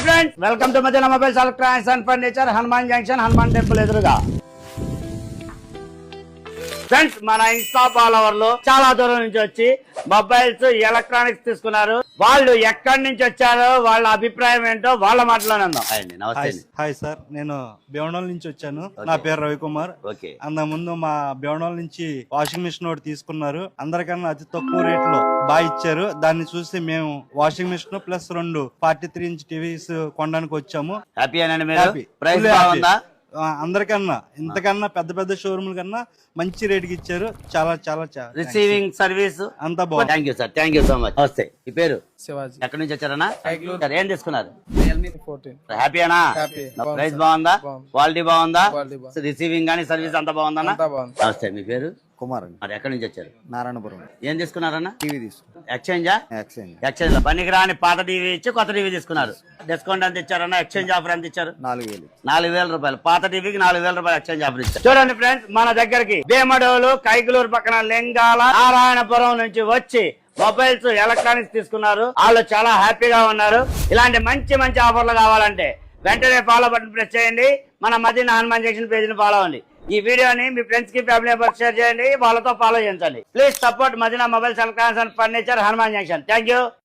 Friends, welcome to Madina mobiles electronics and furniture, Hanuman junction, Hanuman temple ఎదురుగా. Friends, మన insta follower లో చాలా దూరం నుంచి వచ్చి మొబైల్స్ ఎలక్ట్రానిక్స్ తీసుకున్నారు. వాళ్ళు ఎక్కడి నుంచి వచ్చారో, వాళ్ళ అభిప్రాయం ఏంటో వాళ్ళ మాటలోనే ఉందాం. హాయ్ సార్, నేను బేవనోల్ నుంచి వచ్చాను. నా పేరు రవికుమార్. అంతకు ముందు మా బేవనోల్ నుంచి వాషింగ్ మిషన్ ఒకటి తీసుకున్నారు. అందరికన్నా అతి తక్కువ రేట్ లో బాగా ఇచ్చారు. దాన్ని చూసి మేము washing machine plus 2 43 inch TVs కొనడానికి వచ్చాము. అందరికన్నా ఇంతకన్నా పెద్ద పెద్ద షోరూమ్ కన్నా మంచి రేట్ కి ఇచ్చారు. చాలా చాలా రిసీవింగ్ సర్వీస్ అంతా బాగుంది. Thank you sir, thank you so much. నమస్తే, ఈ పేరు శివాజీ. ఎక్కడి నుంచి వచ్చారన్నా? ఏం తీసుకున్నారు? Realme 14. హ్యాపీనా? హ్యాపీ. ప్రైస్ బాగుందా? క్వాలిటీ బాగుందా? క్వాలిటీ బాగుంది. రిసీవింగ్ కానీ సర్వీస్ అంతా బాగుందా? అంతా బాగుంది. నమస్తే, మీ పేరు? కుమార్. మరి ఎక్కడి నుంచి వచ్చారు? నారాయణపురం. ఏం తీసుకున్నారన్నా? టీవీ తీసుకున్నాం. ఎక్స్చేంజా? ఎక్స్చేంజ్ లో పనికి రాని పాత టీవీ ఇచ్చి కొత్త టీవీ తీసుకున్నారు. డిస్కౌంట్ ఎంత ఇచ్చారన్నా? ఎక్స్చేంజ్ ఆఫర్ ఎంత ఇచ్చారు? 4,000. 4,000 రూపాయలు. పాత టీవీకి 4,000 రూపాయలు ఎక్స్చేంజ్ ఆఫర్ ఇచ్చారు. చూడండి ఫ్రెండ్స్, మన దగ్గరికి భీమడోలు, కైగులూరు పక్కన లింగాల, నారాయణపురం నుంచి వచ్చి మొబైల్స్ ఎలక్ట్రానిక్స్ తీసుకున్నారు. వాళ్ళు చాలా హ్యాపీగా ఉన్నారు. ఇలాంటి మంచి మంచి ఆఫర్లు కావాలంటే వెంటనే ఫాలో బటన్ ప్రెస్ చేయండి. మన మదీనా హనుమాన్ జంక్షన్ పేజ్ ని ఫాలో అవ్వండి. ఈ వీడియోని మీ ఫ్రెండ్స్ కి, ఫ్యామిలీ మెంబర్స్ షేర్ చేయండి. వాళ్ళతో ఫాలో చేయించండి. Please support Madina mobiles electronics and furniture, Hanuman junction. Thank you.